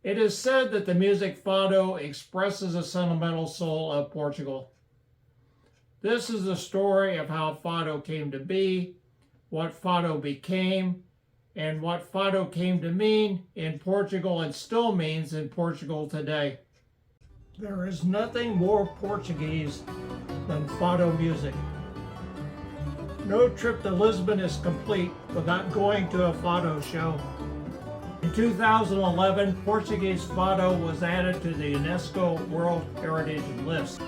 It is said that the music fado expresses the sentimental soul of Portugal. This is the story of how fado came to be, what fado became, and what fado came to mean in Portugal and still means in Portugal today. There is nothing more Portuguese than fado music. No trip to Lisbon is complete without going to a fado show. In 2011, Portuguese fado was added to the UNESCO World Heritage List.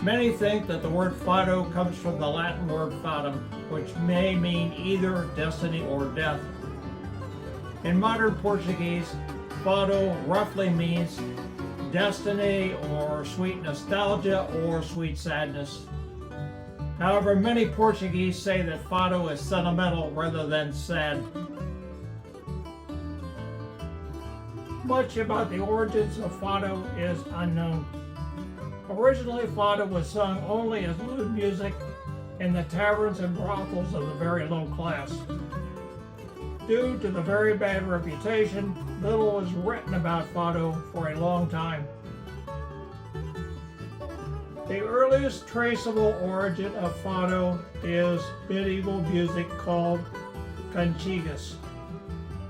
Many think that the word fado comes from the Latin word fatum, which may mean either destiny or death. In modern Portuguese, fado roughly means destiny or sweet nostalgia or sweet sadness. However, many Portuguese say that fado is sentimental rather than sad. Much about the origins of fado is unknown. Originally, fado was sung only as lewd music in the taverns and brothels of the very low class. Due to the very bad reputation, little was written about fado for a long time. The earliest traceable origin of fado is medieval music called cantigas.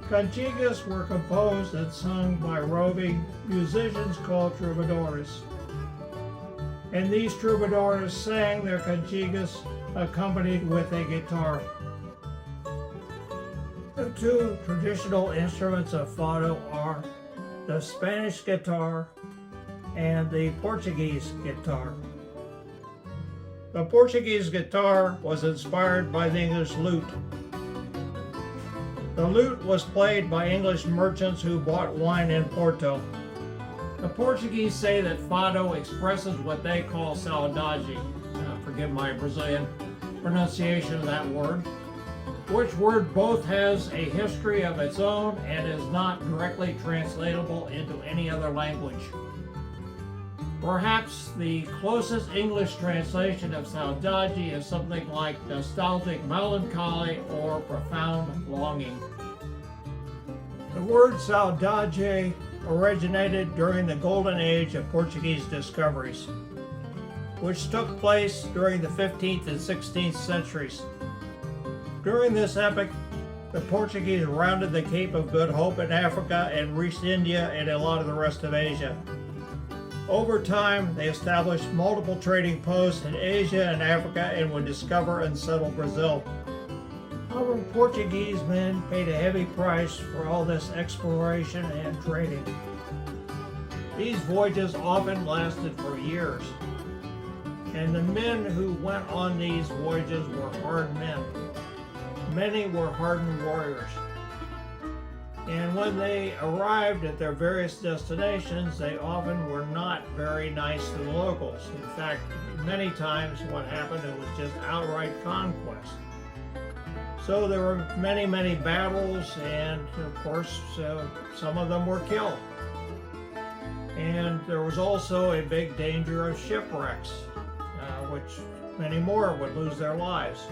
Cantigas were composed and sung by roving musicians called troubadours. And these troubadours sang their cantigas accompanied with a guitar. The two traditional instruments of fado are the Spanish guitar and the Portuguese guitar. The Portuguese guitar was inspired by the English lute. The lute was played by English merchants who bought wine in Porto. The Portuguese say that fado expresses what they call saudade. Forgive my Brazilian pronunciation of that word, which word both has a history of its own and is not directly translatable into any other language. Perhaps the closest English translation of saudade is something like nostalgic melancholy or profound longing. The word saudade originated during the golden age of Portuguese discoveries, which took place during the 15th and 16th centuries. During this epoch, the Portuguese rounded the Cape of Good Hope in Africa and reached India and a lot of the rest of Asia. Over time, they established multiple trading posts in Asia and Africa and would discover and settle Brazil. However, Portuguese men paid a heavy price for all this exploration and trading. These voyages often lasted for years, and the men who went on these voyages were hard men. Many were hardened warriors. And when they arrived at their various destinations, they often were not very nice to the locals. In fact, many times what happened, it was just outright conquest. So there were many, many battles, and of course, some of them were killed. And there was also a big danger of shipwrecks, which many more would lose their lives.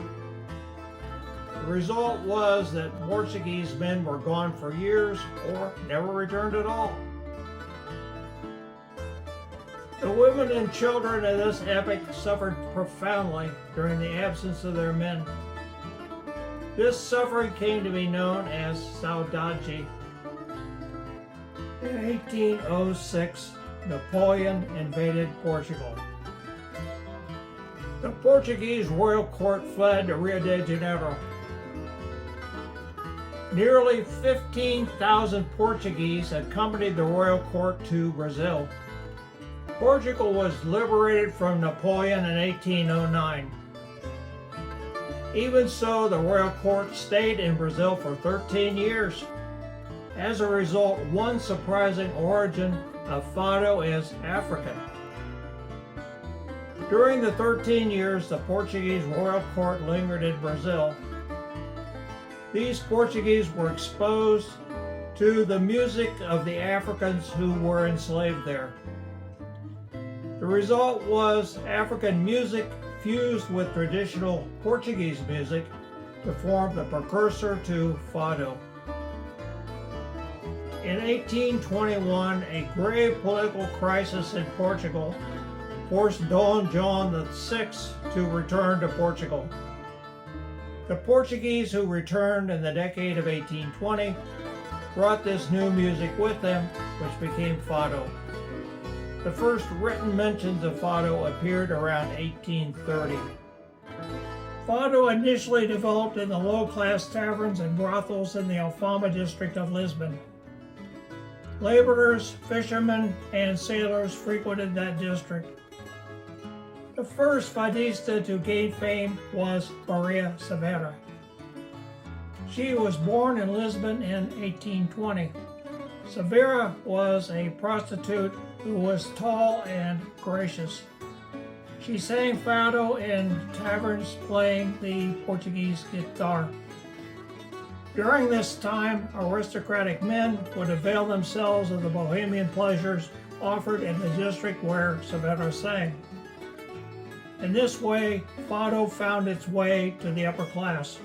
The result was that Portuguese men were gone for years or never returned at all. The women and children of this epoch suffered profoundly during the absence of their men. This suffering came to be known as saudade. In 1806, Napoleon invaded Portugal. The Portuguese royal court fled to Rio de Janeiro. Nearly 15,000 Portuguese accompanied the royal court to Brazil. Portugal was liberated from Napoleon in 1809. Even so, the royal court stayed in Brazil for 13 years. As a result, one surprising origin of fado is African. During the 13 years the Portuguese royal court lingered in Brazil, these Portuguese were exposed to the music of the Africans who were enslaved there. The result was African music fused with traditional Portuguese music to form the precursor to fado. In 1821, a grave political crisis in Portugal forced Dom John VI to return to Portugal. The Portuguese who returned in the decade of 1820 brought this new music with them, which became Fado. The first written mentions of Fado appeared around 1830. Fado initially developed in the low-class taverns and brothels in the Alfama district of Lisbon. Laborers, fishermen, and sailors frequented that district. The first fadista to gain fame was Maria Severa. She was born in Lisbon in 1820. Severa was a prostitute who was tall and gracious. She sang fado in taverns playing the Portuguese guitar. During this time, aristocratic men would avail themselves of the bohemian pleasures offered in the district where Severa sang. In this way, fado found its way to the upper class.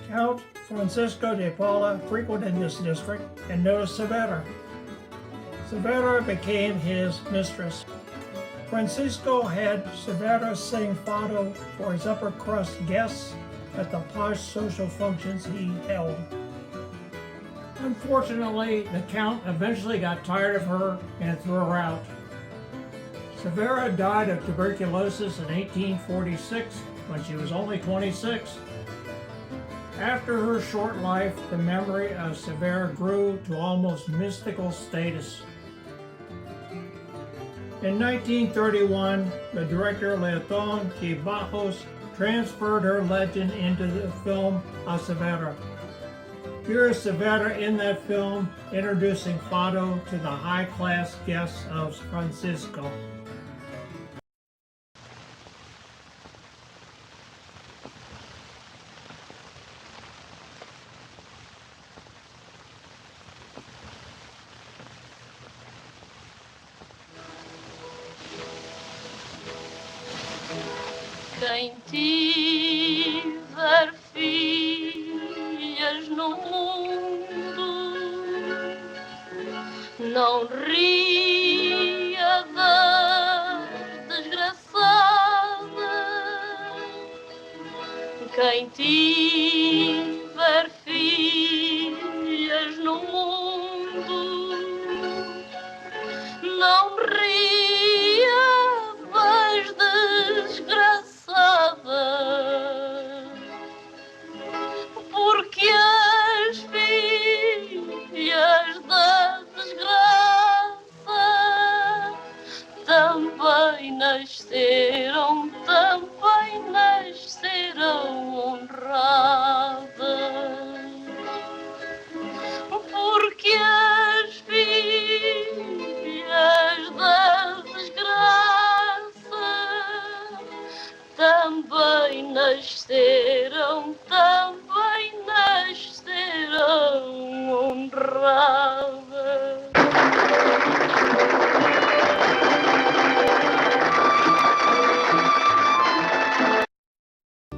Count Francisco de Paula frequented this district and noticed Severa. Severa became his mistress. Francisco had Severa sing fado for his upper crust guests at the posh social functions he held. Unfortunately, the Count eventually got tired of her and threw her out. Severa died of tuberculosis in 1846 when she was only 26. After her short life, the memory of Severa grew to almost mystical status. In 1931, the director Leoton G. Bajos transferred her legend into the film of Severa. Here is Severa in that film introducing fado to the high-class guests of Francisco. Quem tiver filhas no mundo, não ria das desgraçadas. Quem tiver filhas no mundo, não ria das desgraçadas, porque as filhas da desgraça também nasceram honradas, porque as filhas da desgraça também nasceram honradas.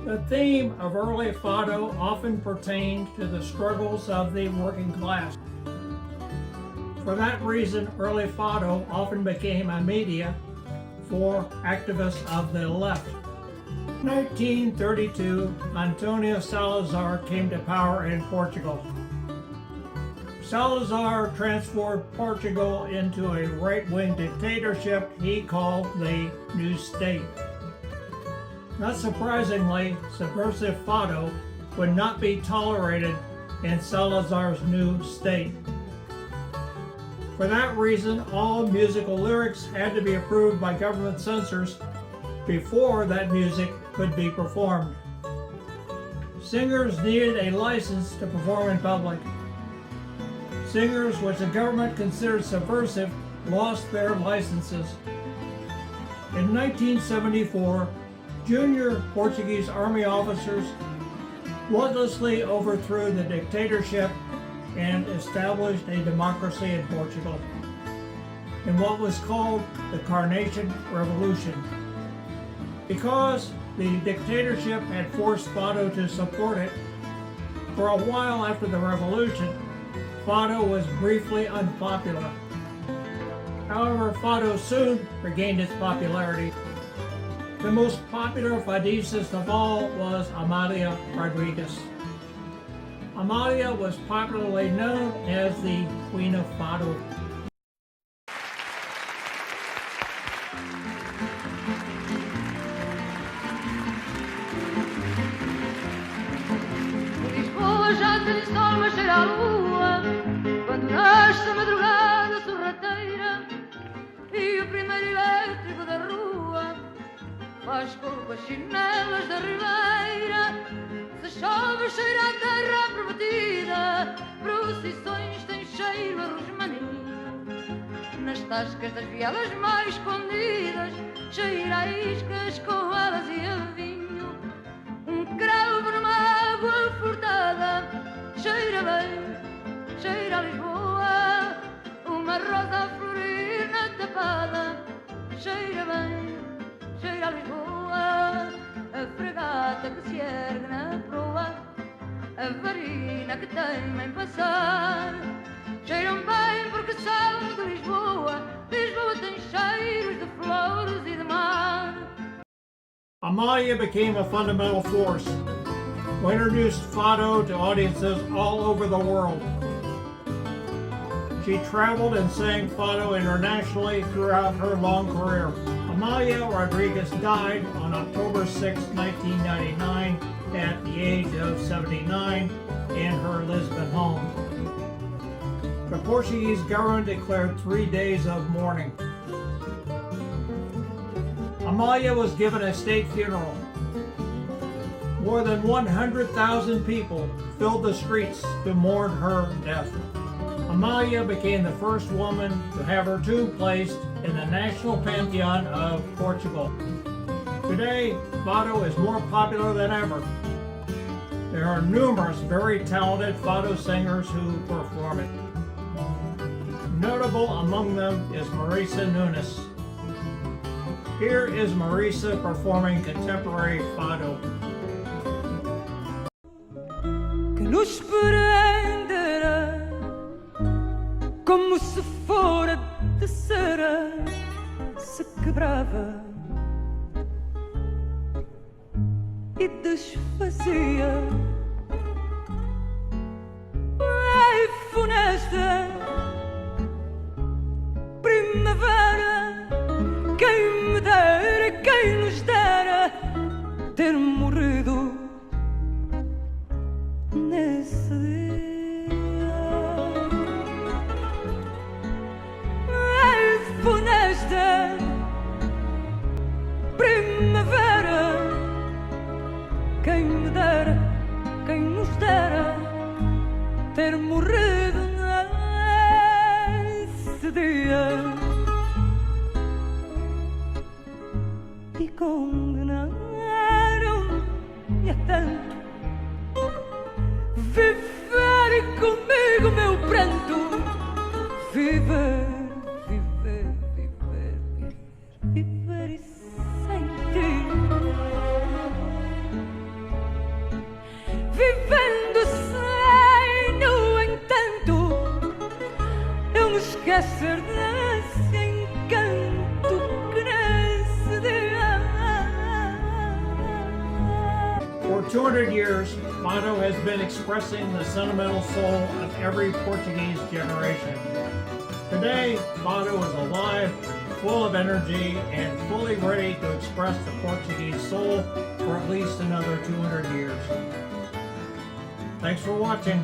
The theme of early fado often pertained to the struggles of the working class. For that reason, early fado often became a media for activists of the left. In 1932, Antonio Salazar came to power in Portugal. Salazar transformed Portugal into a right-wing dictatorship he called the New State. Not surprisingly, subversive fado would not be tolerated in Salazar's new state. For that reason, all musical lyrics had to be approved by government censors before that music could be performed. Singers needed a license to perform in public. Singers which the government considered subversive lost their licenses. In 1974, junior Portuguese army officers bloodlessly overthrew the dictatorship and established a democracy in Portugal in what was called the Carnation Revolution. Because the dictatorship had forced fado to support it, for a while after the revolution, Fado was briefly unpopular. However, Fado soon regained its popularity. The most popular fadista of all was Amália Rodrigues. Amália was popularly known as the Queen of Fado. Lisboa já tem sol, mas cheira a lua quando nasce a madrugada sorrateira e o primeiro elétrico da rua faz cor com as chinelas da ribeira. Se chove, cheira a terra prometida, procissões têm cheiro a rosmaninho. Nas tascas das vielas mais escondidas, cheira a iscas com elas e a vinho. Um cravo numa água furtada, cheira bem, cheira a Lisboa. Uma rosa a florir na tapada, cheira bem, cheira a Lisboa. A fragata que se ergue na proa, a varina que teima em passar, cheiram bem porque são de Lisboa. Lisboa tem cheiros de flores e de mar. Amália became a fundamental force who introduced Fado to audiences all over the world. She traveled and sang Fado internationally throughout her long career. Amália Rodrigues died on October 6, 1999 at the age of 79 in her Lisbon home. The Portuguese government declared 3 days of mourning. Amália was given a state funeral. More than 100,000 people filled the streets to mourn her death. Amália became the first woman to have her tomb placed in the National Pantheon of Portugal. Today, Fado is more popular than ever. There are numerous very talented Fado singers who perform it. Notable among them is Mariza Nunes. Here is Mariza performing contemporary Fado. Que nos prenderá como se fora de cera, se quebrava e desfazia. Ai, funesta primavera, quem me dera, quem nos dera ter morrido nesse dia. Ai, funesta primavera, quem me dera, quem nos dera ter morrido nesse dia. E condenaram-me a tanto viver comigo meu pranto, viver, viver, viver, viver, viver e sentir, vivendo sem, no entanto, eu me esquecer desse encanto que nesse dia. For 200 years, Fado has been expressing the sentimental soul of every Portuguese generation. Today, Fado is alive, full of energy, and fully ready to express the Portuguese soul for at least another 200 years. Thanks for watching.